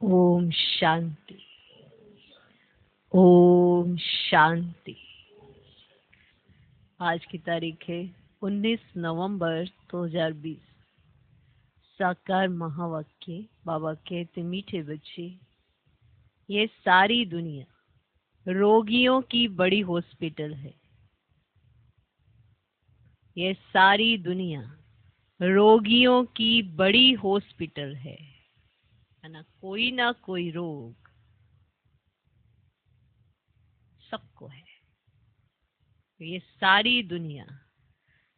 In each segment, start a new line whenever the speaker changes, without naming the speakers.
ओम शांति। ओम शांति। आज की तारीख है 19 नवंबर 2020। साकार महावाक्य। बाबा कहते, मीठे बच्चे, ये सारी दुनिया रोगियों की बड़ी हॉस्पिटल है। ये सारी दुनिया रोगियों की बड़ी हॉस्पिटल है ना कोई रोग सबको है। ये सारी दुनिया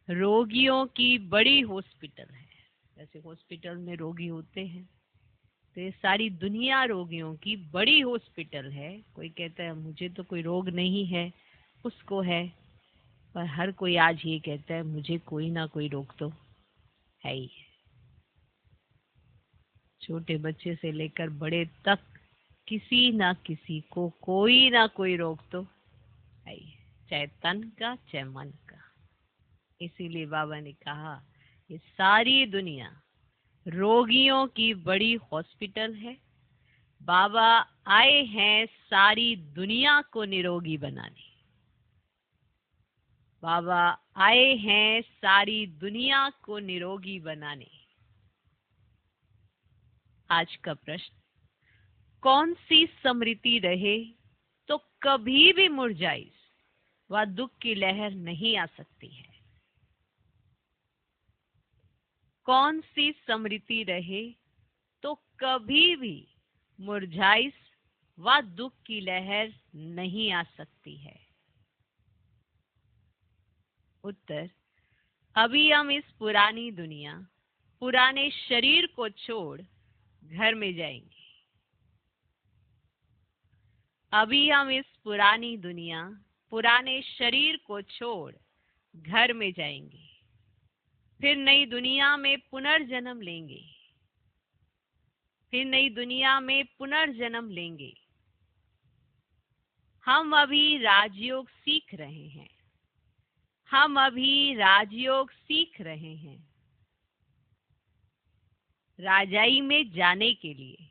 रोगियों की बड़ी हॉस्पिटल है। जैसे हॉस्पिटल में रोगी होते हैं, तो ये सारी दुनिया रोगियों की बड़ी हॉस्पिटल है। कोई कहता है मुझे तो कोई रोग नहीं है, उसको है, पर हर कोई आज ये कहता है मुझे कोई ना कोई रोग तो है ही है। छोटे बच्चे से लेकर बड़े तक किसी ना किसी को कोई ना कोई रोग तो है ही है, चाहे तन का चाहे मन का। इसीलिए बाबा ने कहा ये सारी दुनिया रोगियों की बड़ी हॉस्पिटल है। बाबा आए हैं सारी दुनिया को निरोगी बनाने। बाबा आए हैं सारी दुनिया को निरोगी बनाने। आज का प्रश्न, कौन सी स्मृति रहे तो कभी भी मुरझाई व दुख की लहर नहीं आ सकती है? कौन सी स्मृति रहे तो कभी भी मुरझाई व दुख की लहर नहीं आ सकती है? उत्तर, अभी हम इस पुरानी दुनिया, पुराने शरीर को छोड़ घर में जाएंगे। अभी हम इस पुरानी दुनिया, पुराने शरीर को छोड़ घर में जाएंगे। फिर नई दुनिया में पुनर्जन्म लेंगे। फिर नई दुनिया में पुनर्जन्म लेंगे। हम अभी राजयोग सीख रहे हैं। हम अभी राजयोग सीख रहे हैं। राजाई में जाने के लिए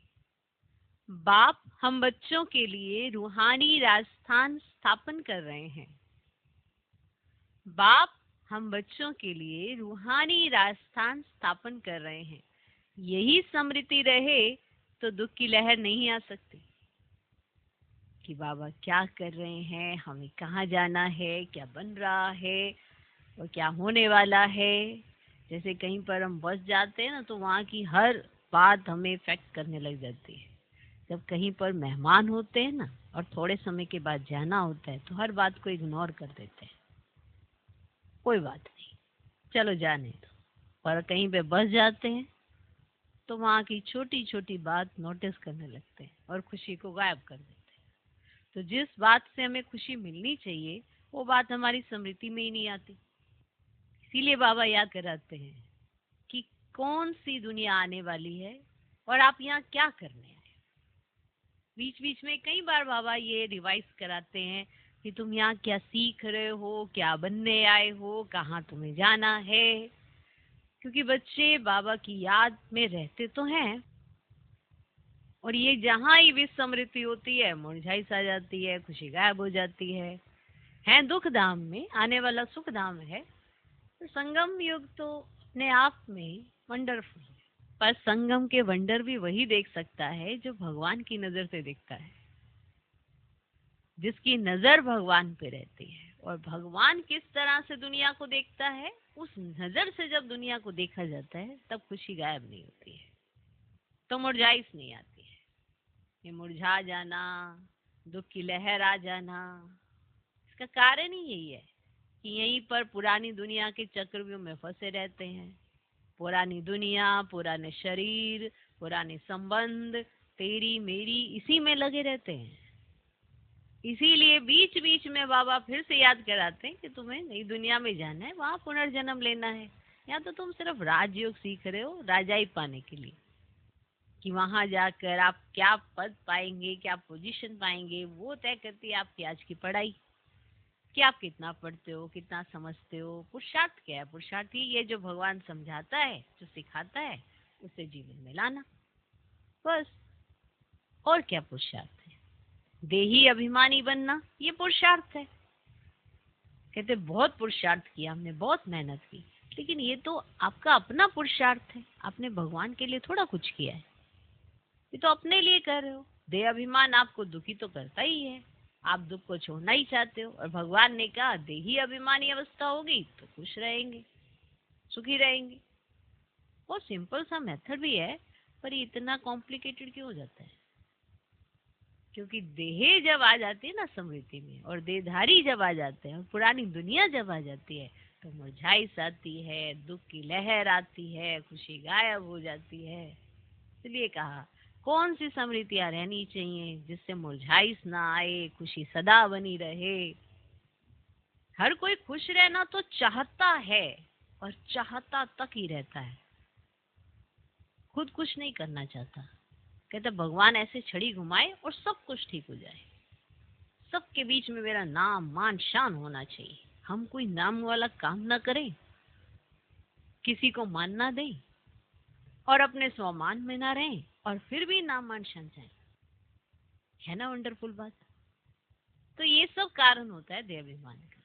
बाप हम बच्चों के लिए रूहानी राजस्थान स्थापन कर रहे हैं। बाप हम बच्चों के लिए रूहानी राजस्थान स्थापन कर रहे हैं। यही स्मृति रहे तो दुख की लहर नहीं आ सकती कि बाबा क्या कर रहे हैं, हमें कहाँ जाना है, क्या बन रहा है और क्या होने वाला है। जैसे कहीं पर हम बस जाते हैं ना, तो वहाँ की हर बात हमें इफेक्ट करने लग जाती है। जब कहीं पर मेहमान होते हैं ना और थोड़े समय के बाद जाना होता है, तो हर बात को इग्नोर कर देते हैं, कोई बात नहीं, चलो जाने दो। पर कहीं पे बस जाते हैं तो वहाँ की छोटी छोटी बात नोटिस करने लगते हैं और खुशी को गायब कर देते हैं। तो जिस बात से हमें खुशी मिलनी चाहिए वो बात हमारी स्मृति में ही नहीं आती। इसीलिए बाबा याद कराते हैं कि कौन सी दुनिया आने वाली है और आप यहाँ क्या करने आए। बीच बीच में कई बार बाबा ये रिवाइज कराते हैं कि तुम यहाँ क्या सीख रहे हो, क्या बनने आए हो, कहाँ तुम्हें जाना है। क्योंकि बच्चे बाबा की याद में रहते तो हैं, और ये जहाँ ही विस्मृति होती है मुरझाई सा जाती है, खुशी गायब हो जाती है दुख धाम में, आने वाला सुख धाम है। तो संगम युग तो अपने आप में वंडरफुल है, पर संगम के वंडर भी वही देख सकता है जो भगवान की नजर से देखता है, जिसकी नजर भगवान पे रहती है। और भगवान किस तरह से दुनिया को देखता है, उस नजर से जब दुनिया को देखा जाता है तब खुशी गायब नहीं होती है, तो मुरझाइश नहीं आती है। ये मुरझा जाना, दुख की लहर आ जाना, इसका कारण ही यही है कि यहीं पर पुरानी दुनिया के चक्रव्यूह में फंसे रहते हैं। पुरानी दुनिया, पुराने शरीर, पुराने संबंध, तेरी मेरी, इसी में लगे रहते हैं। इसीलिए बीच बीच में बाबा फिर से याद कराते हैं कि तुम्हें नई दुनिया में जाना है, वहां पुनर्जन्म लेना है। या तो तुम सिर्फ राजयोग सीख रहे हो राजाई पाने के लिए, कि वहां जाकर आप क्या पद पाएंगे, क्या पोजीशन पाएंगे, वो तय करती है आपकी आज की पढ़ाई, कि आप कितना पढ़ते हो, कितना समझते हो। पुरुषार्थ क्या है? पुरुषार्थ ही ये जो भगवान समझाता है, जो सिखाता है, उसे जीवन में लाना, बस। और क्या पुरुषार्थ है? देही अभिमानी बनना ये पुरुषार्थ है। कहते बहुत पुरुषार्थ किया हमने, बहुत मेहनत की, लेकिन ये तो आपका अपना पुरुषार्थ है, आपने भगवान के लिए थोड़ा कुछ किया है, ये तो अपने लिए कर रहे हो। देह अभिमान आपको दुखी तो करता ही है, आप दुख को छोड़ना ही चाहते हो, और भगवान ने कहा देही अभिमानी अवस्था होगी तो खुश रहेंगे, सुखी रहेंगे। बहुत सिंपल सा मेथड भी है, पर ये इतना कॉम्प्लिकेटेड क्यों हो जाता है? क्योंकि देह जब आ जाती है ना स्मृति में, और देहधारी जब आ जाते हैं, और पुरानी दुनिया जब आ जाती है, तो मुरझाइश आती है, दुख की लहर आती है, खुशी गायब हो जाती है। इसलिए कहा कौन सी स्मृतियां रहनी चाहिए जिससे मुरझाइश ना आए, खुशी सदा बनी रहे। हर कोई खुश रहना तो चाहता है, और चाहता तक ही रहता है, खुद कुछ नहीं करना चाहता। कहते भगवान ऐसे छड़ी घुमाए और सब कुछ ठीक हो जाए, सबके बीच में मेरा नाम मान शान होना चाहिए, हम कोई नाम वाला काम ना करें, किसी को मान ना दें, और अपने स्वमान में ना रहें, और फिर भी नाम मान शान जाए। है ना वंडरफुल बात? तो ये सब कारण होता है देह अभिमान का।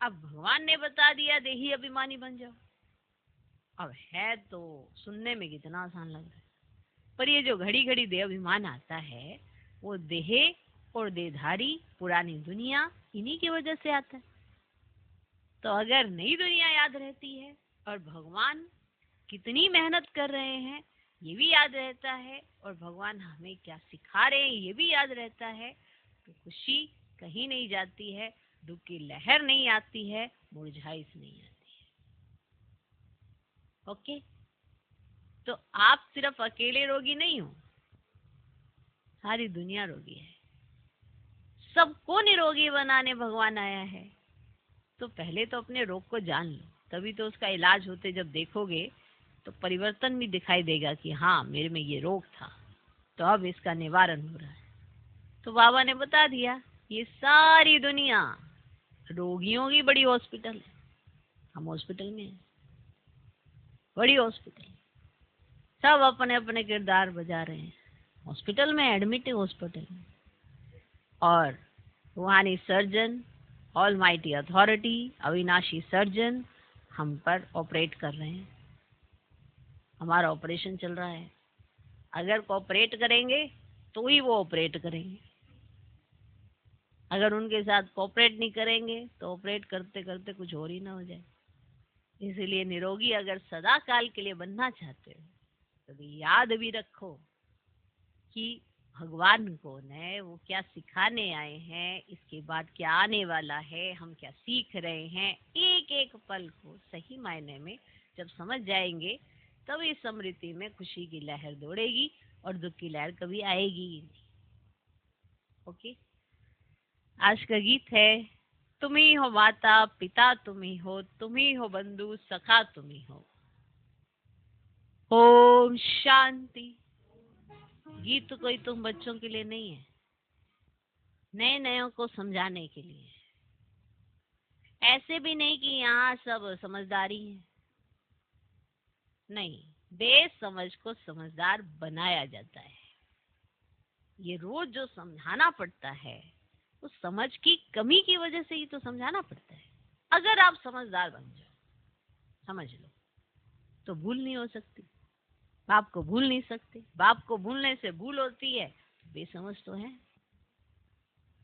अब भगवान ने बता दिया देही अभिमानी बन जाओ। अब है तो सुनने में कितना आसान लग रहा है, पर ये जो घड़ी घड़ी देह अभिमान आता है, वो देह और देहधारी पुरानी दुनिया इन्हीं की वजह से आता है। तो अगर नई दुनिया याद रहती है, और भगवान कितनी मेहनत कर रहे हैं ये भी याद रहता है, और भगवान हमें क्या सिखा रहे हैं ये भी याद रहता है, तो खुशी कहीं नहीं जाती है, दुख की लहर नहीं आती है, मुरझाइश नहीं आती है। ओके, तो आप सिर्फ अकेले रोगी नहीं हो, सारी दुनिया रोगी है। सबको निरोगी बनाने भगवान आया है। तो पहले तो अपने रोग को जान लो, तभी तो उसका इलाज होते जब देखोगे तो परिवर्तन भी दिखाई देगा कि हाँ मेरे में ये रोग था, तो अब इसका निवारण हो रहा है। तो बाबा ने बता दिया ये सारी दुनिया रोगियों की बड़ी हॉस्पिटल है, हम हॉस्पिटल में हैं, बड़ी हॉस्पिटल, सब अपने अपने किरदार बजा रहे हैं, हॉस्पिटल में एडमिट है, हॉस्पिटल में। और रूहानी सर्जन, ऑलमाइटी अथॉरिटी, अविनाशी सर्जन हम पर ऑपरेट कर रहे हैं, हमारा ऑपरेशन चल रहा है। अगर कोऑपरेट करेंगे तो ही वो ऑपरेट करेंगे, अगर उनके साथ कोऑपरेट नहीं करेंगे तो ऑपरेट करते करते कुछ और ही ना हो जाए। इसलिए निरोगी अगर सदा काल के लिए बनना चाहते हो तो याद भी रखो कि भगवान कौन है, वो क्या सिखाने आए हैं, इसके बाद क्या आने वाला है, हम क्या सीख रहे हैं। एक एक पल को सही मायने में जब समझ जाएंगे तब इस स्मृति में खुशी की लहर दौड़ेगी और दुख की लहर कभी आएगी ही नहीं। ओके, आज का गीत है तुम ही हो माता पिता, तुम ही हो बंधु सखा, तुम ही हो। ओम शांति। गीत कोई तुम बच्चों के लिए नहीं है, नए नयों को समझाने के लिए। ऐसे भी नहीं कि यहाँ सब समझदारी है, नहीं, बेसमझ को समझदार बनाया जाता है। ये रोज जो समझाना पड़ता है उस समझ की कमी की वजह से ही तो समझाना पड़ता है। अगर आप समझदार बन जाओ, समझ लो, तो भूल नहीं हो सकती, बाप को भूल नहीं सकते, बाप को भूलने से भूल होती है, तो बेसमझ तो है।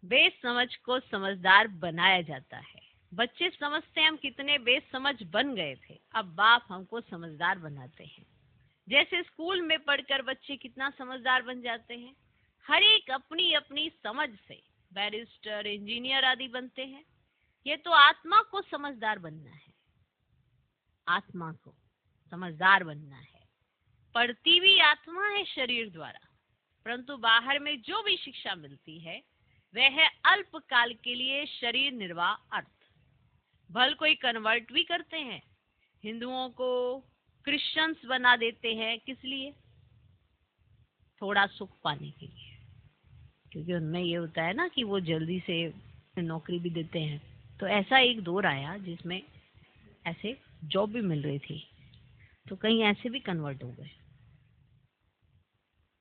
बेसमझ को समझदार बनाया जाता है। बच्चे समझते हैं हम कितने बेसमझ बन गए थे, अब बाप हमको समझदार बनाते हैं। जैसे स्कूल में पढ़कर बच्चे कितना समझदार बन जाते हैं, हर एक अपनी अपनी समझ से बैरिस्टर, इंजीनियर आदि बनते हैं। ये तो आत्मा को समझदार बनना है, आत्मा को समझदार बनना है। पढ़ती भी आत्मा है शरीर द्वारा, परंतु बाहर में जो भी शिक्षा मिलती है वह है अल्पकाल के लिए शरीर निर्वाह अर्थ। भल कोई कन्वर्ट भी करते हैं, हिंदुओं को क्रिश्चियंस बना देते हैं, किस लिए? थोड़ा सुख पाने के लिए, क्योंकि उनमें ये होता है ना कि वो जल्दी से नौकरी भी देते हैं। तो ऐसा एक दौर आया जिसमें ऐसे जॉब भी मिल रही थी, तो कहीं ऐसे भी कन्वर्ट हो गए।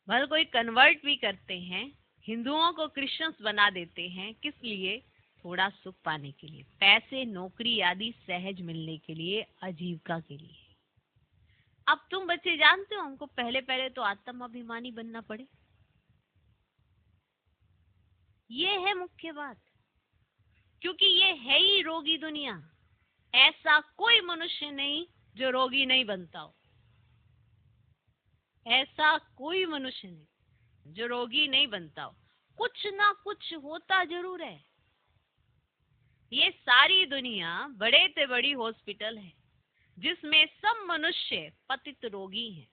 भले कोई कन्वर्ट भी करते हैं, हिंदुओं को क्रिश्चियंस बना देते हैं, किस लिए? थोड़ा सुख पाने के लिए, पैसे, नौकरी आदि सहज मिलने के लिए, आजीविका के लिए। अब तुम बच्चे जानते हो, हमको पहले पहले तो आत्म अभिमानी बनना पड़े। ये है मुख्य बात, क्योंकि ये है ही रोगी दुनिया। ऐसा कोई मनुष्य नहीं जो रोगी नहीं बनता हो। ऐसा कोई मनुष्य नहीं जो रोगी नहीं बनता हो। कुछ ना कुछ होता जरूर है। ये सारी दुनिया बड़े से बड़ी हॉस्पिटल है, जिसमें सब मनुष्य पतित रोगी हैं।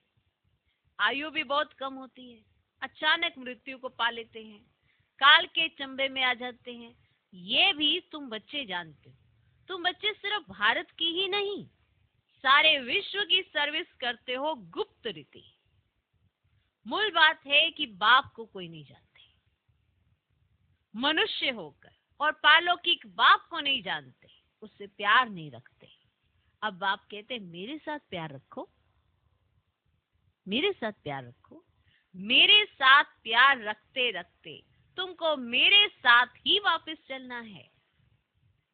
आयु भी बहुत कम होती है, अचानक मृत्यु को पा लेते हैं, काल के चंबे में आ जाते हैं। ये भी तुम बच्चे जानते हो। तुम बच्चे सिर्फ भारत की ही नहीं, सारे विश्व की सर्विस करते हो गुप्त रीति। मूल बात है कि बाप को कोई नहीं जानते। मनुष्य होकर और पारलौकिक बाप को नहीं जानते, उससे प्यार नहीं रखते। अब बाप कहते मेरे साथ प्यार रखो, मेरे साथ प्यार रखो। मेरे साथ प्यार रखते रखते तुमको मेरे साथ ही वापस चलना है।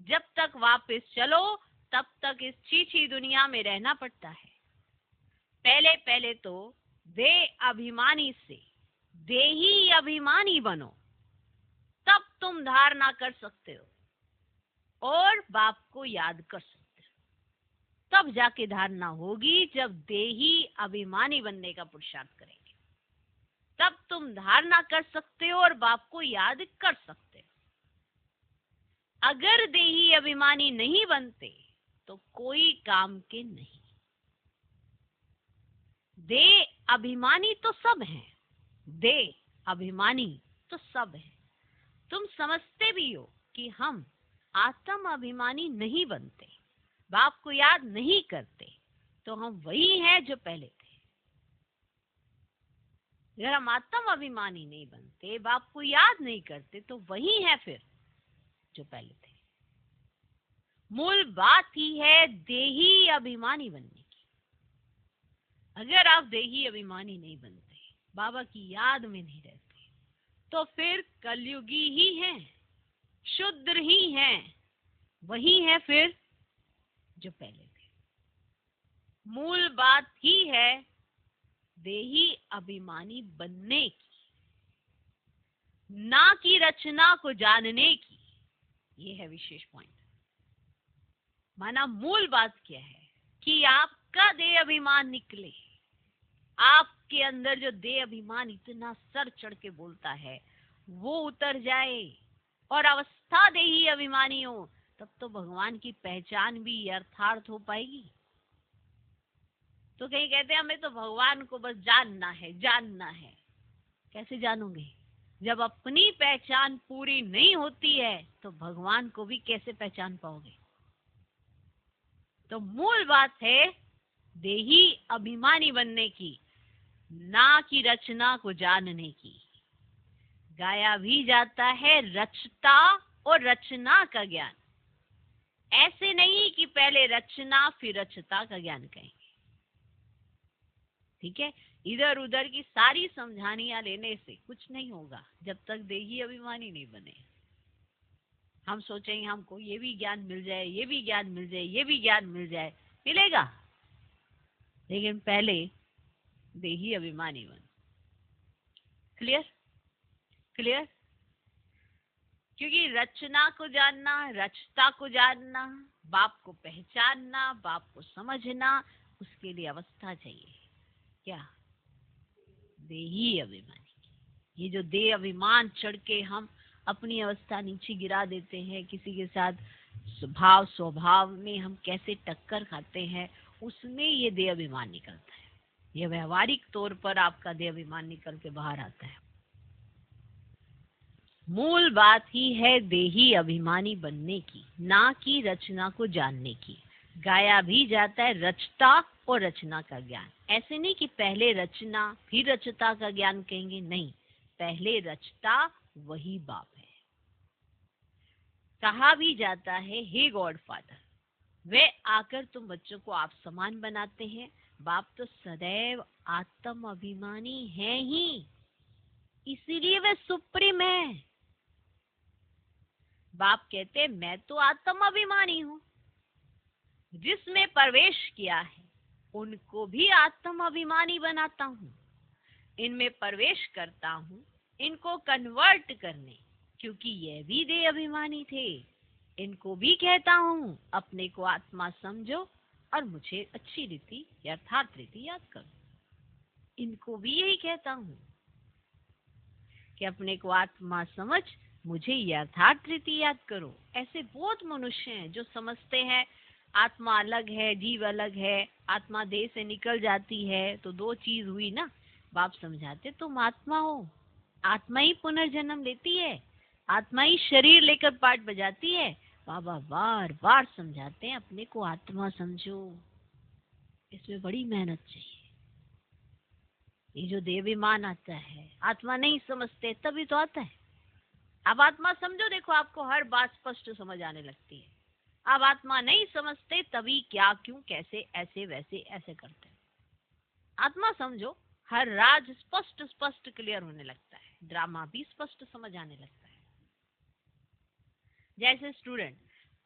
जब तक वापस चलो तब तक इस चीची दुनिया में रहना पड़ता है। पहले पहले तो देह अभिमानी से देही अभिमानी बनो, तब तुम धारणा कर सकते हो और बाप को याद कर सकते हो। तब जाके धारणा होगी जब देही अभिमानी बनने का पुरुषार्थ करेंगे, तब तुम धारणा कर सकते हो और बाप को याद कर सकते हो। अगर देही अभिमानी नहीं बनते तो कोई काम के नहीं। देह अभिमानी तो सब हैं, देह अभिमानी तो सब हैं। तुम समझते भी हो कि हम आत्म अभिमानी नहीं बनते, बाप को याद नहीं करते, तो हम वही हैं जो पहले थे। अगर हम आत्म अभिमानी नहीं बनते, बाप को याद नहीं करते, तो वही है फिर जो पहले थे। मूल बात ही है देही अभिमानी बनने की। अगर आप देही अभिमानी नहीं बनते, बाबा की याद में नहीं रहते, तो फिर कलयुगी ही हैं, शुद्र ही हैं, वही है फिर जो पहले थे। मूल बात ही है देही अभिमानी बनने की, ना कि रचना को जानने की। ये है विशेष पॉइंट। माना मूल बात क्या है कि आपका देह अभिमान निकले, आपके अंदर जो देह अभिमान इतना सर चढ़ के बोलता है वो उतर जाए और अवस्था देही अभिमानी हो, तब तो भगवान की पहचान भी यथार्थ हो पाएगी। तो कहीं कहते हैं हमें तो भगवान को बस जानना है, जानना है। कैसे जानोगे? जब अपनी पहचान पूरी नहीं होती है तो भगवान को भी कैसे पहचान पाओगे? तो मूल बात है देही अभिमानी बनने की, ना कि रचना को जानने की। गाया भी जाता है रचता और रचना का ज्ञान। ऐसे नहीं कि पहले रचना फिर रचता का ज्ञान कहेंगे। ठीक है, इधर उधर की सारी समझानियां लेने से कुछ नहीं होगा जब तक देही अभिमानी नहीं बने। हम सोचेंगे हमको ये भी ज्ञान मिल जाए, ये भी ज्ञान मिल जाए, ये भी ज्ञान मिल जाए, मिलेगा, लेकिन पहले देही अभिमानी बन। क्लियर? क्लियर? क्योंकि रचना को जानना, रचता को जानना, बाप को पहचानना, बाप को समझना, उसके लिए अवस्था चाहिए। क्या? देही अभिमानी। ये जो देह अभिमान चढ़ के हम अपनी अवस्था नीचे गिरा देते हैं, किसी के साथ स्वभाव स्वभाव में हम कैसे टक्कर खाते हैं, उसमें ये देह अभिमान निकलता है। ये व्यवहारिक तौर पर आपका देह अभिमान निकल के बाहर आता है। मूल बात ही है देही अभिमानी बनने की, ना कि रचना को जानने की। गाया भी जाता है रचता और रचना का ज्ञान। ऐसे नहीं कि पहले रचना फिर रचता का ज्ञान कहेंगे, नहीं, पहले रचता वही बाप है। कहा भी जाता है हे गॉड फादर, वे आकर तुम बच्चों को आप समान बनाते हैं, बाप तो सदैव आत्म अभिमानी है ही, इसीलिए वे सुप्रीम है। बाप कहते मैं तो आत्म अभिमानी हूं, जिसमें प्रवेश किया है उनको भी आत्म अभिमानी बनाता हूं, इनमें प्रवेश करता हूं इनको कन्वर्ट करने, क्योंकि ये भी देह अभिमानी थे। इनको भी कहता हूं अपने को आत्मा समझो और मुझे अच्छी रीति यथार्थ रीति याद करो। इनको भी यही कहता हूं कि अपने को आत्मा समझ मुझे यथार्थ रीति याद करो। ऐसे बहुत मनुष्य हैं जो समझते हैं आत्मा अलग है, जीव अलग है, आत्मा देह से निकल जाती है तो दो चीज हुई ना। बाप समझाते तुम आत्मा हो, आत्मा ही पुनर्जन्म लेती है, आत्मा ही शरीर लेकर पाठ बजाती है। बाबा बार बार समझाते हैं अपने को आत्मा समझो, इसमें बड़ी मेहनत चाहिए। ये जो देवाभिमान आता है, आत्मा नहीं समझते तभी तो आता है। अब आत्मा समझो, देखो आपको हर बात स्पष्ट समझ आने लगती है। अब आत्मा नहीं समझते तभी क्या क्यों कैसे ऐसे वैसे ऐसे करते हैं। आत्मा समझो, हर राज स्पष्ट स्पष्ट क्लियर होने लगता है, ड्रामा भी स्पष्ट समझ आने लगता है। जैसे स्टूडेंट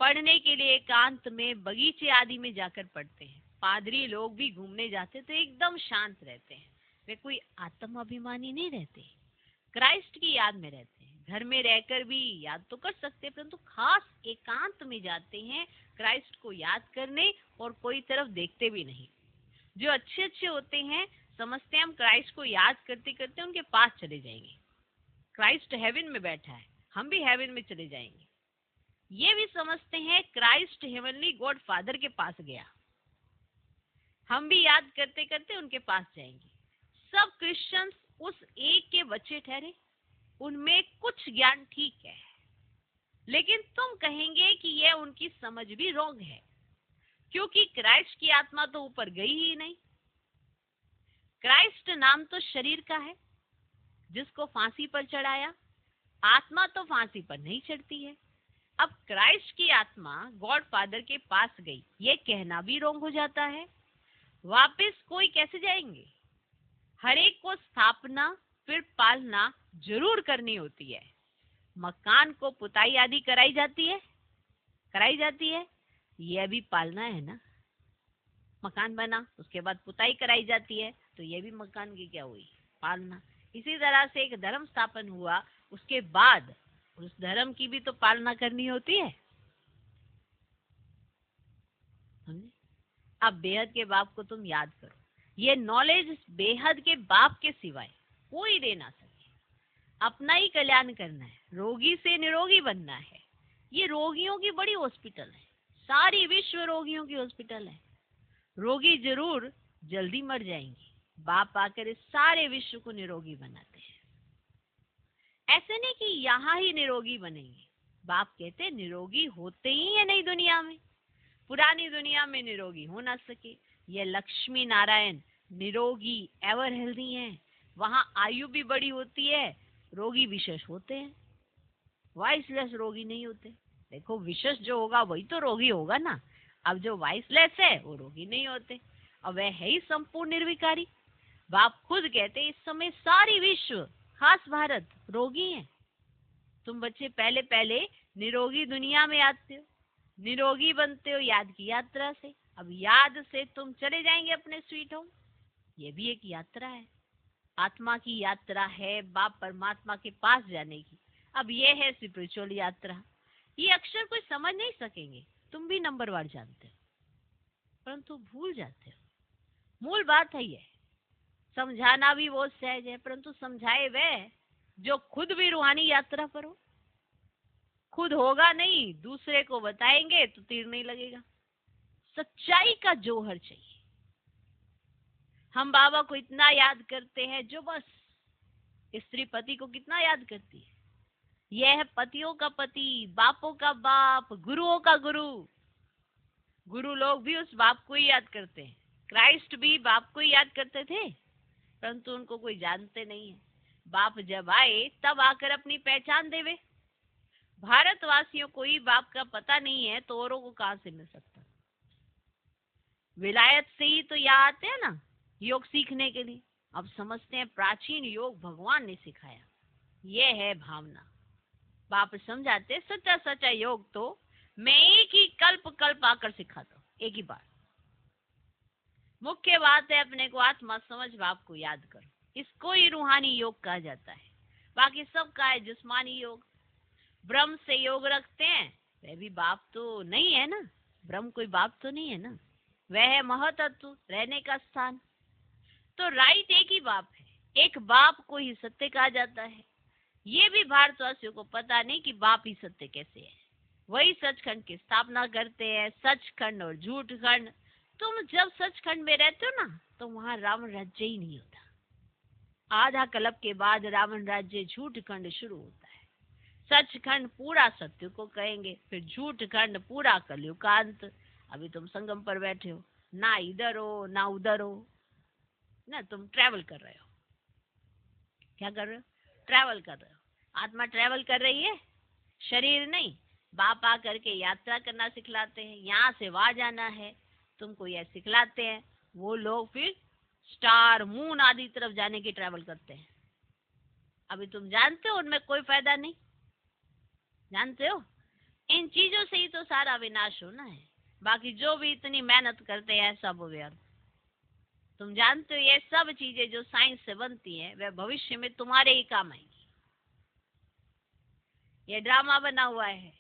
पढ़ने के लिए एकांत में बगीचे आदि में जाकर पढ़ते हैं, पादरी लोग भी घूमने जाते तो एकदम शांत रहते हैं, वे कोई आत्म अभिमानी नहीं रहते, क्राइस्ट की याद में रहते हैं। घर में रहकर भी याद तो कर सकते हैं, परंतु खास एकांत में जाते हैं क्राइस्ट को याद करने, और कोई तरफ देखते भी नहीं। जो अच्छे अच्छे होते हैं समझते हैं हम क्राइस्ट को याद करते करते उनके पास चले जाएंगे, क्राइस्ट हेवन में बैठा है, हम भी हेवन में चले जाएंगे। ये भी समझते हैं क्राइस्ट हेवनली गॉड फादर के पास गया, हम भी याद करते करते उनके पास जाएंगे। सब क्रिश्चियंस उस एक के बच्चे ठहरे, उनमें कुछ ज्ञान ठीक है, लेकिन तुम कहेंगे कि यह उनकी समझ भी रॉन्ग है, क्योंकि क्राइस्ट की आत्मा तो ऊपर गई ही नहीं। क्राइस्ट नाम तो शरीर का है जिसको फांसी पर चढ़ाया, आत्मा तो फांसी पर नहीं चढ़ती है। अब क्राइस्ट की आत्मा गॉड फादर के पास गई, ये कहना भी रॉन्ग हो जाता है। वापस कोई कैसे जाएंगे? हर एक को स्थापना फिर पालना जरूर करनी होती है। मकान को पुताई आदि कराई जाती है, यह भी पालना है ना। मकान बना उसके बाद पुताई कराई जाती है, तो यह भी मकान की क्या हुई? पालना। इसी तरह से एक धर्म स्थापन हुआ, उसके बाद उस धर्म की भी तो पालना करनी होती है। अब बेहद के बाप को तुम याद करो, ये नॉलेज बेहद के बाप के सिवाय कोई दे ना सके। अपना ही कल्याण करना है, रोगी से निरोगी बनना है। ये रोगियों की बड़ी हॉस्पिटल है, सारी विश्व रोगियों की हॉस्पिटल है। रोगी जरूर जल्दी मर जाएंगे, बाप आकर इस सारे विश्व को निरोगी बनाते हैं। ऐसे नहीं कि यहाँ ही निरोगी बनेंगे, बाप कहते निरोगी होते ही है नई दुनिया में, पुरानी दुनिया में निरोगी हो ना सके। ये लक्ष्मी नारायण निरोगी एवर हेल्दी हैं, वहाँ आयु भी बड़ी होती है, रोगी विशेष होते हैं, वाइसलेस रोगी नहीं होते। देखो विशेष जो होगा वही तो रोगी होगा ना, अब जो वाइसलेस है वो रोगी नहीं होते, और वह है ही संपूर्ण निर्विकारी। बाप खुद कहते इस समय सारी विश्व खास भारत रोगी है। तुम बच्चे पहले पहले निरोगी दुनिया में आते हो, निरोगी बनते हो याद की यात्रा से, अब याद से तुम चले जाएंगे अपने स्वीट होम। ये भी एक यात्रा है, आत्मा की यात्रा है बाप परमात्मा के पास जाने की। अब ये है स्पिरिचुअल यात्रा। ये अक्षर कोई समझ नहीं सकेंगे, तुम भी नंबरवार जानते हो, परंतु भूल जाते हो। मूल बात है ये, समझाना भी बहुत सहज है, परंतु समझाए वह जो खुद भी रूहानी यात्रा पर हो। खुद होगा नहीं, दूसरे को बताएंगे तो तीर नहीं लगेगा। सच्चाई का जोहर चाहिए। हम बाबा को इतना याद करते हैं जो बस, स्त्री पति को कितना याद करती है, यह है पतियों का पति, बापों का बाप, गुरुओं का गुरु। गुरु लोग भी उस बाप को ही याद करते हैं, क्राइस्ट भी बाप को ही याद करते थे, परंतु उनको कोई जानते नहीं है। बाप जब आए तब आकर अपनी पहचान देवे। भारतवासियों को ही बाप का पता नहीं है तो औरों को कहां से मिल सकता? विलायत से ही तो यहाँ आते हैं ना योग सीखने के लिए। अब समझते हैं प्राचीन योग भगवान ने सिखाया, ये है भावना। बाप समझाते सच्चा सच्चा योग तो मैं एक ही कल्प कल्प आकर सिखाता हूँ, एक ही बार। मुख्य बात है अपने को आत्मा समझ बाप को याद करो, इसको ही रूहानी योग कहा जाता है। बाकी सब का है जिस्मानी योग। ब्रह्म से योग रखते हैं, वह भी बाप तो नहीं है ना, ब्रह्म कोई बाप तो नहीं है ना, वह है महतत्व, रहने का स्थान। तो राइट एक ही बाप है, एक बाप को ही सत्य कहा जाता है। ये भी भारतवासियों को पता नहीं कि बाप ही सत्य कैसे है। वही सचखंड की स्थापना करते हैं, सचखंड और झूठखंड। तुम जब सचखंड में रहते हो ना तो वहां रावण राज्य ही नहीं होता। आधा कल्प के बाद रावण राज्य झूठखंड शुरू होता है। सचखंड पूरा सत्य को कहेंगे, फिर झूठखंड पूरा कलयुग का अंत। अभी तुम संगम पर बैठे हो, ना इधर हो ना उधर हो ना, तुम ट्रैवल कर रहे हो। क्या कर रहे हो? ट्रैवल कर रहे हो। आत्मा ट्रैवल कर रही है, शरीर नहीं। बाप आकर के यात्रा करना सिखलाते हैं, यहाँ से वहां जाना है, तुमको यह सिखलाते हैं। वो लोग फिर स्टार मून आदि तरफ जाने की ट्रैवल करते हैं। अभी तुम जानते हो उनमें कोई फायदा नहीं, जानते हो इन चीजों से ही तो सारा विनाश होना है। बाकी जो भी इतनी मेहनत करते हैं सब व्यर्थ। तुम जानते हो ये सब चीजें जो साइंस से बनती हैं वह भविष्य में तुम्हारे ही काम आएंगी। ये ड्रामा बना हुआ है,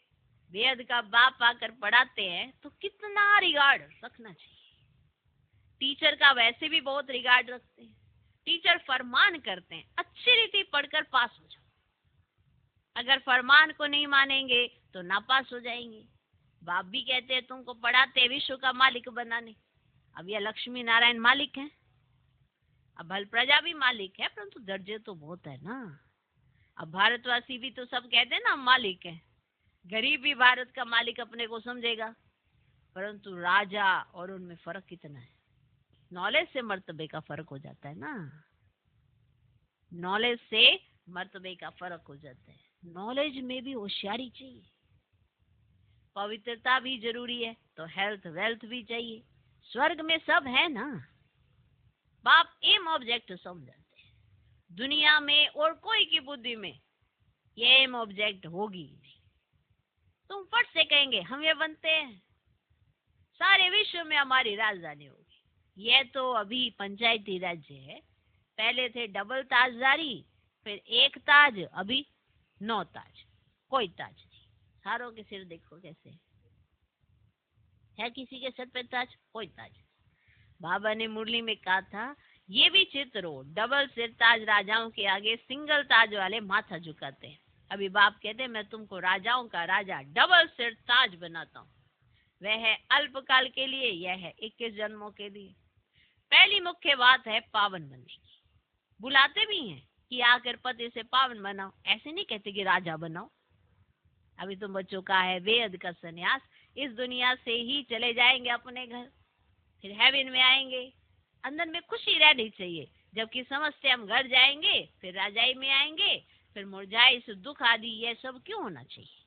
वेद का बाप आकर पढ़ाते हैं तो कितना रिगार्ड रखना चाहिए। टीचर का वैसे भी बहुत रिगार्ड रखते हैं। टीचर फरमान करते हैं अच्छी रीति पढ़कर पास हो जाओ, अगर फरमान को नहीं मानेंगे तो नापास हो जाएंगे। बाप भी कहते हैं तुमको पढ़ाते विश्व का मालिक बनाने। अब यह लक्ष्मी नारायण मालिक है, अब भल प्रजा भी मालिक है, परंतु दर्जे तो बहुत है ना। अब भारतवासी भी तो सब कहते हैं ना मालिक है। गरीब भी भारत का मालिक अपने को समझेगा, परंतु राजा और उनमें फर्क कितना है। नॉलेज से मर्तबे का फर्क हो जाता है ना, नॉलेज से मर्तबे का फर्क हो जाता है। नॉलेज में भी होशियारी चाहिए, पवित्रता भी जरूरी है, तो हेल्थ वेल्थ भी चाहिए। स्वर्ग में सब है ना। बाप एम ऑब्जेक्ट समझाते हैं, दुनिया में और कोई की बुद्धि में ये एम ऑब्जेक्ट होगी नहीं। तुम फट से कहेंगे हम ये बनते हैं, सारे विश्व में हमारी राजधानी होगी। यह तो अभी पंचायती राज्य है, पहले थे डबल ताजदारी, फिर एक ताज, अभी 9 ताज, कोई ताज नहीं। सारों के सिर देखो कैसे है, किसी के सर पे ताज, कोई ताज। बाबा ने मुरली में कहा था ये भी चित्र हो, डबल सिर ताज राजाओं के आगे सिंगल ताज वाले माथा झुकाते हैं। अभी बाप कहते हैं मैं तुमको राजाओं का राजा डबल सिर ताज बनाता हूँ। वह है अल्पकाल के लिए, यह है 21 जन्मों के लिए। पहली मुख्य बात है पावन बनने की। बुलाते भी हैं कि आकर पति से पावन बनाओ, ऐसे नहीं कहते कि राजा बनाओ। अभी तुम बच्चों का है वेद का संन्यास, इस दुनिया से ही चले जाएंगे अपने घर, फिर हेवन में आएंगे। अंदर में खुशी रहनी चाहिए, जबकि समझते हम घर जाएंगे फिर राजाई में आएंगे, फिर मुरझाई से दुख आदि, ये सब क्यों होना चाहिए।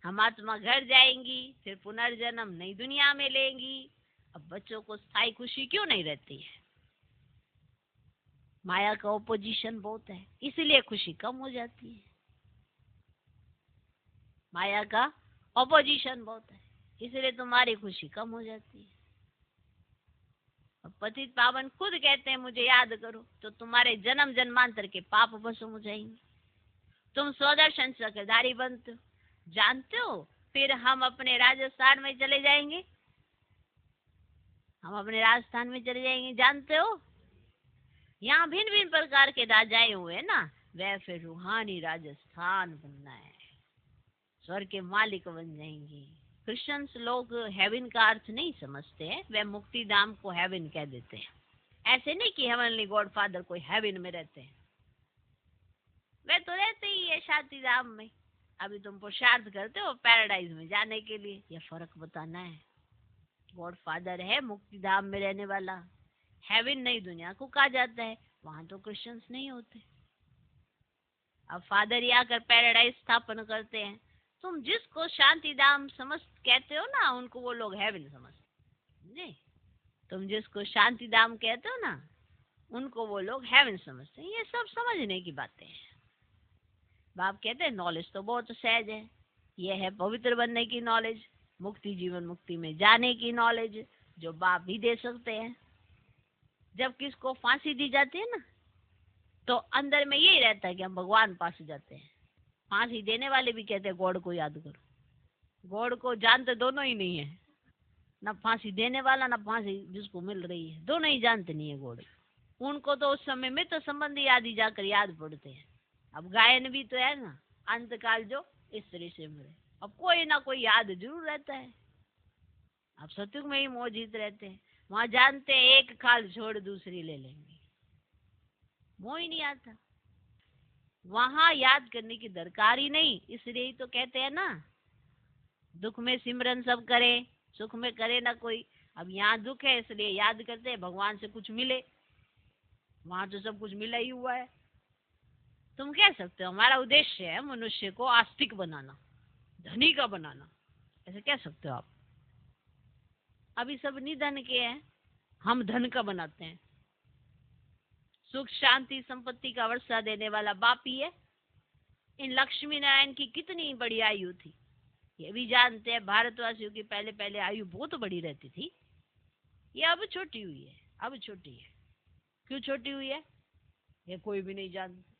हम आत्मा घर जाएंगी फिर पुनर्जन्म नई दुनिया में लेंगी। अब बच्चों को स्थायी खुशी क्यों नहीं रहती है? माया का ओपोजिशन बहुत है, इसलिए खुशी कम हो जाती है। माया का ऑपोजिशन बहुत है, इसलिए तुम्हारी खुशी कम हो जाती है। अब पतित पावन खुद कहते हैं मुझे याद करो, तो तुम्हारे जन्म जन्मांतर के पाप भस्म हो जाएंगे। तुम स्वदर्शन चक्रधारी बनते हो, जानते हो। फिर हम अपने राजस्थान में चले जाएंगे, हम अपने राजस्थान में चले जाएंगे, जानते हो। यहाँ भिन्न भिन्न प्रकार के राजाएं हुए ना, वह फिर रूहानी राजस्थान बनना है, स्वर्ग के मालिक बन जाएंगे। क्रिश्चियंस लोग हेवन का अर्थ नहीं समझते हैं, वे मुक्ति धाम को हेवन कह देते हैं। ऐसे नहीं कि हेवनली गॉड फादर कोई हेवन में रहते हैं, वे तो रहते ही है शांति धाम में। अभी तुम पुरुषार्थ करते हो पैराडाइज में जाने के लिए, यह फर्क बताना है। गॉड फादर है मुक्ति धाम में रहने वाला, हेवन नई दुनिया को कहा जाता है, वहां तो क्रिश्चियंस नहीं होते। अब फादर ही आकर पैराडाइज स्थापन करते हैं। तुम जिसको शांति धाम समझ कहते हो ना, उनको वो लोग हेवन समझते। समझे? तुम जिसको शांति धाम कहते हो ना, उनको वो लोग हेवन समझते हैं। ये सब समझने की बातें हैं। बाप कहते हैं नॉलेज तो बहुत सहज है, ये है पवित्र बनने की नॉलेज, मुक्ति जीवन मुक्ति में जाने की नॉलेज, जो बाप भी दे सकते हैं। जब किसको फांसी दी जाती है ना, तो अंदर में यही रहता है कि हम भगवान पास जाते हैं। फांसी देने वाले भी कहते हैं गॉड को याद करो। गॉड को जानते दोनों ही नहीं है, ना फांसी देने वाला ना फांसी जिसको मिल रही है, दोनों ही जानते नहीं है गॉड। उनको तो उस समय में तो संबंधी आदि जाकर याद पड़ते हैं। अब गायन भी तो है ना, अंतकाल जो इस तरह से मरे, अब कोई ना कोई याद जरूर रहता है। अब सतयुग में ही मौजूद रहते हैं, वहां जानते हैं एक खाल छोड़ दूसरी ले लेंगे, मोह ही नहीं आता। वहां याद करने की दरकार ही नहीं। इसलिए ही तो कहते हैं ना, दुख में सिमरन सब करे, सुख में करे ना कोई। अब यहाँ दुख है इसलिए याद करते हैं भगवान से कुछ मिले, वहां तो सब कुछ मिला ही हुआ है। तुम कह सकते हो हमारा उद्देश्य है मनुष्य को आस्तिक बनाना, धनी का बनाना, ऐसे कह सकते हो आप। अभी सब निधन के हैं, हम धन का बनाते हैं। सुख शांति संपत्ति का वर्षा देने वाला बाप ही है। इन लक्ष्मी नारायण की कितनी बड़ी आयु थी, ये भी जानते हैं। भारतवासियों की पहले पहले आयु बहुत बड़ी रहती थी, ये अब छोटी हुई है। अब छोटी है, क्यों छोटी हुई है ये कोई भी नहीं जानता।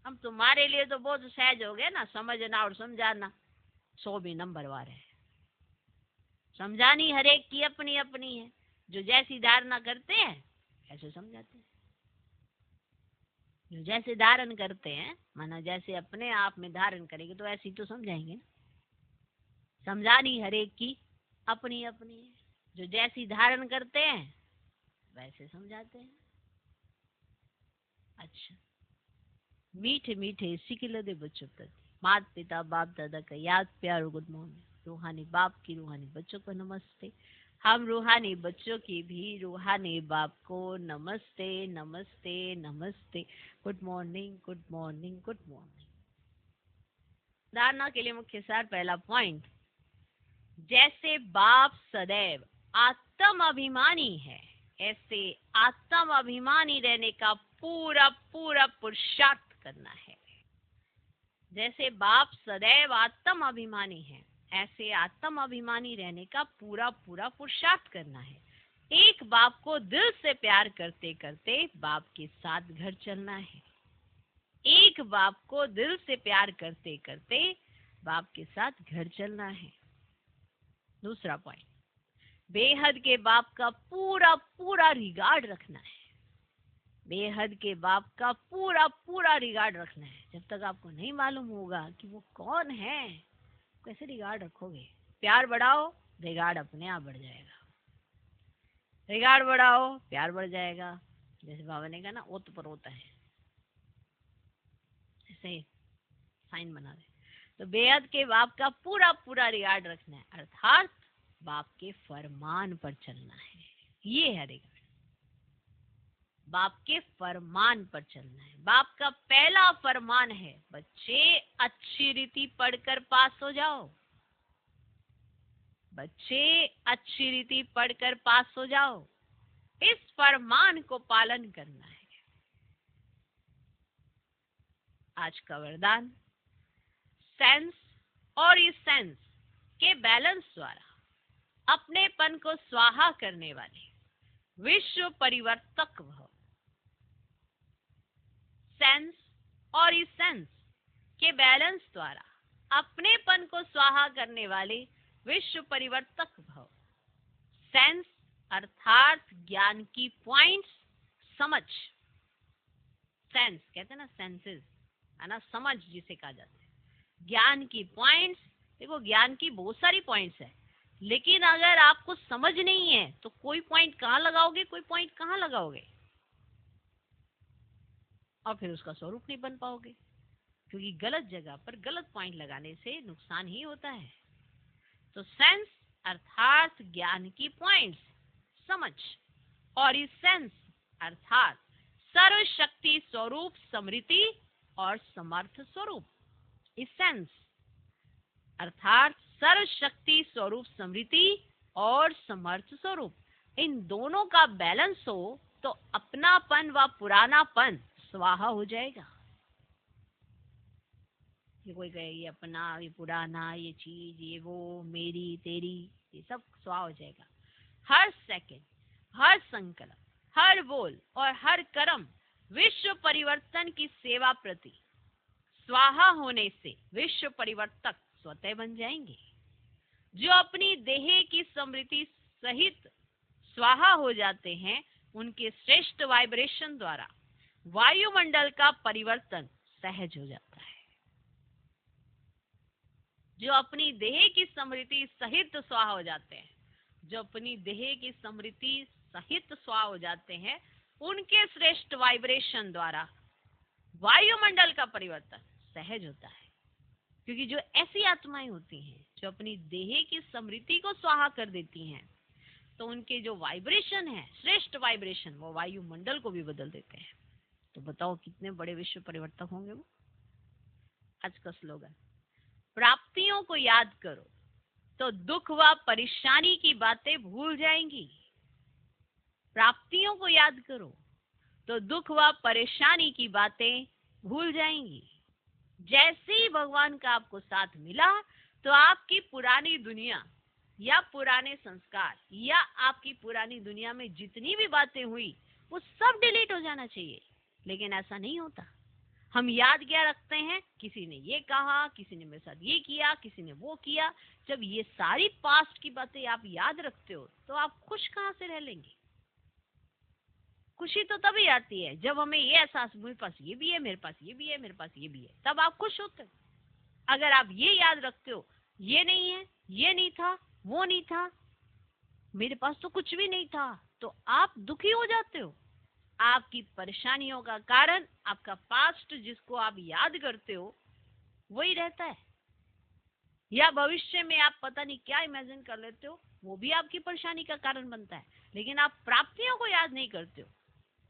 हम तुम्हारे लिए तो बहुत सहज हो गए ना, समझना और समझाना 100 भी नंबर वार है। समझानी हर एक की अपनी अपनी है, जो जैसी धारणा करते हैं ऐसे समझाते हैं। जो जैसे धारण करते हैं, माना जैसे अपने आप में धारण करेंगे तो ऐसी तो समझाएंगे ना। समझानी हर एक की अपनी अपनी है, जो जैसी धारण करते हैं वैसे समझाते हैं। अच्छा, मीठे मीठे सिकिलदे बच्चों प्रति माता पिता बाप दादा का याद प्यार और गुड मॉर्निंग। रूहानी बाप की रूहानी बच्चों को नमस्ते। हम रूहानी बच्चों की भी रूहानी बाप को नमस्ते नमस्ते नमस्ते। Good morning good morning good morning. धारणा के लिए मुख्य सार, पहला पॉइंट, जैसे बाप सदैव आत्म अभिमानी है, ऐसे आत्म अभिमानी रहने का पूरा पूरा पुरुषार्थ करना है। जैसे बाप सदैव आत्म अभिमानी है, ऐसे आत्म अभिमानी रहने का पूरा पूरा पुरुषार्थ करना है। एक बाप को दिल से प्यार करते करते बाप के साथ घर चलना है। एक बाप को दिल से प्यार करते करते बाप के साथ घर चलना है। दूसरा पॉइंट, बेहद के बाप का पूरा पूरा रिगार्ड रखना है। बेहद के बाप का पूरा पूरा रिगार्ड रखना है। जब तक आपको नहीं मालूम होगा कि वो कौन है, कैसे रिगार्ड रखोगे? प्यार बढ़ाओ, रिगार्ड अपने आप बढ़ जाएगा। रिगार्ड बढ़ाओ, प्यार बढ़ जाएगा। जैसे बाबा ने कहा ना, ओत पर होता है, ऐसे साइन बना दे। तो बेहद के बाप का पूरा पूरा रिगार्ड रखना है, अर्थात बाप के फरमान पर चलना है। ये है रिगार्ड, बाप के फरमान पर चलना है। बाप का पहला फरमान है, बच्चे अच्छी रीति पढ़कर पास हो जाओ। बच्चे अच्छी रीति पढ़कर पास हो जाओ। इस फरमान को पालन करना है। आज का वरदान, सेंस और इस सेंस के बैलेंस द्वारा अपनेपन को स्वाहा करने वाले विश्व परिवर्तक भव। सेंस और इस सेंस के बैलेंस द्वारा अपनेपन को स्वाहा करने वाले विश्व परिवर्तक भव। सेंस अर्थात ज्ञान की पॉइंट्स, समझ। सेंस कहते हैं ना, सेंसेस है ना, समझ जिसे कहा जाता है। ज्ञान की पॉइंट्स, देखो ज्ञान की बहुत सारी पॉइंट्स है, लेकिन अगर आपको समझ नहीं है तो कोई पॉइंट कहाँ लगाओगे, कोई पॉइंट कहाँ लगाओगे, और फिर उसका स्वरूप नहीं बन पाओगे। क्योंकि गलत जगह पर गलत पॉइंट लगाने से नुकसान ही होता है। तो सेंस अर्थात ज्ञान की पॉइंट्स, समझ, और इस सेंस अर्थात सर्वशक्ति स्वरूप स्मृति और समर्थ स्वरूप। इस सेंस अर्थात सर्वशक्ति स्वरूप स्मृति और समर्थ स्वरूप, इन दोनों का बैलेंस हो तो अपनापन व पुरानापन स्वाहा हो जाएगा। ये कोई कहे ये अपना, ये पुराना, ये चीज, ये वो, मेरी तेरी, ये सब स्वाहा हो जाएगा। हर सेकंड, हर संकल्प, हर बोल और हर कर्म विश्व परिवर्तन की सेवा प्रति स्वाहा होने से विश्व परिवर्तक स्वतः बन जाएंगे। जो अपनी देह की स्मृति सहित स्वाहा हो जाते हैं, उनके श्रेष्ठ वाइब्रेशन द्वारा वायुमंडल का परिवर्तन सहज हो जाता है। जो अपनी देह की स्मृति सहित स्वाहा हो जाते हैं, जो अपनी देह की स्मृति सहित स्वाहा हो जाते हैं, उनके श्रेष्ठ वाइब्रेशन द्वारा वायुमंडल का परिवर्तन सहज होता है। क्योंकि जो ऐसी आत्माएं होती हैं जो अपनी देह की स्मृति को स्वाहा कर देती हैं, तो उनके जो वाइब्रेशन है, श्रेष्ठ वाइब्रेशन, वो वायुमंडल को भी बदल देते हैं। तो बताओ कितने बड़े विश्व परिवर्तक होंगे वो। आज का स्लोगन, प्राप्तियों को याद करो तो दुख व परेशानी की बातें भूल जाएंगी। प्राप्तियों को याद करो तो दुख व परेशानी की बातें भूल जाएंगी। जैसे ही भगवान का आपको साथ मिला, तो आपकी पुरानी दुनिया या पुराने संस्कार या आपकी पुरानी दुनिया में जितनी भी बातें हुई, वो सब डिलीट हो जाना चाहिए। लेकिन ऐसा नहीं होता। हम याद क्या रखते हैं, किसी ने ये कहा, किसी ने मेरे साथ ये किया, किसी ने वो किया। जब ये सारी पास्ट की बातें आप याद रखते हो, तो आप खुश कहाँ से रह लेंगे। खुशी तो तभी आती है जब हमें ये एहसास, मेरे पास ये भी है, मेरे पास ये भी है, मेरे पास ये भी है, तब आप खुश होते हो। अगर आप ये याद रखते हो, ये नहीं है, ये नहीं था, वो नहीं था, मेरे पास तो कुछ भी नहीं था, तो आप दुखी हो जाते हो। आपकी परेशानियों का कारण आपका पास्ट, जिसको आप याद करते हो, वही रहता है। या भविष्य में आप पता नहीं क्या इमेजिन कर लेते हो, वो भी आपकी परेशानी का कारण बनता है। लेकिन आप प्राप्तियों को याद नहीं करते हो,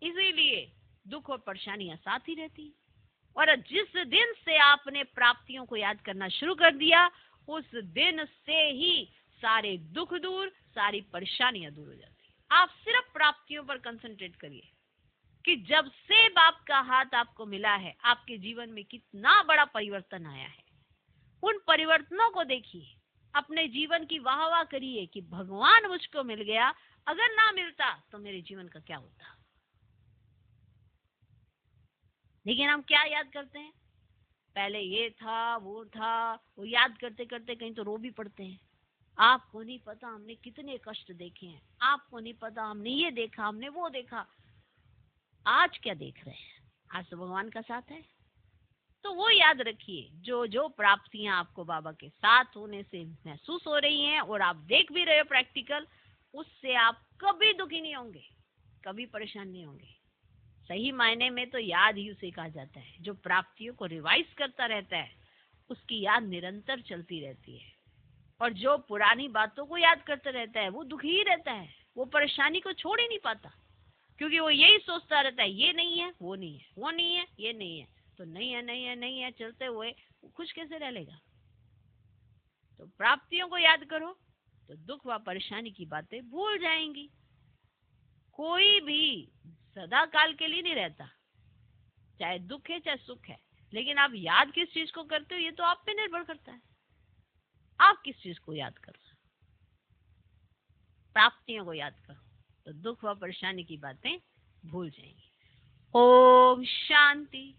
इसीलिए दुख और परेशानियां साथ ही रहती है। और जिस दिन से आपने प्राप्तियों को याद करना शुरू कर दिया, उस दिन से ही सारे दुख दूर, सारी परेशानियां दूर हो जाती है। आप सिर्फ प्राप्तियों पर कंसंट्रेट करिए कि जब से बाप का हाथ आपको मिला है, आपके जीवन में कितना बड़ा परिवर्तन आया है। उन परिवर्तनों को देखिए, अपने जीवन की वाह वाह करिए कि भगवान मुझको मिल गया, अगर ना मिलता तो मेरे जीवन का क्या होता। लेकिन हम क्या याद करते हैं, पहले ये था, वो याद करते करते कहीं तो रो भी पड़ते हैं। आपको नहीं पता हमने कितने कष्ट देखे हैं, आपको नहीं पता हमने ये देखा, हमने वो देखा। आज क्या देख रहे हैं, आज तो भगवान का साथ है। तो वो याद रखिए, जो जो प्राप्तियां आपको बाबा के साथ होने से महसूस हो रही हैं और आप देख भी रहे हो प्रैक्टिकल, उससे आप कभी दुखी नहीं होंगे, कभी परेशान नहीं होंगे। सही मायने में तो याद ही उसे कहा जाता है जो प्राप्तियों को रिवाइज करता रहता है, उसकी याद निरंतर चलती रहती है। और जो पुरानी बातों को याद करता रहता है, वो दुखी ही रहता है, वो परेशानी को छोड़ ही नहीं पाता। क्योंकि वो यही सोचता रहता है, ये नहीं है, वो नहीं है, वो नहीं है, ये नहीं है, तो नहीं है, नहीं है, नहीं है चलते हुए वो खुश कैसे रह लेगा। तो प्राप्तियों को याद करो तो दुख व परेशानी की बातें भूल जाएंगी। कोई भी सदा काल के लिए नहीं रहता, चाहे दुख है चाहे सुख है। लेकिन आप याद किस चीज को करते हो, ये तो आप पे निर्भर करता है। आप किस चीज को याद करो, प्राप्तियों को याद करो तो दुख व परेशानी की बातें भूल जाएंगी। ओम शांति।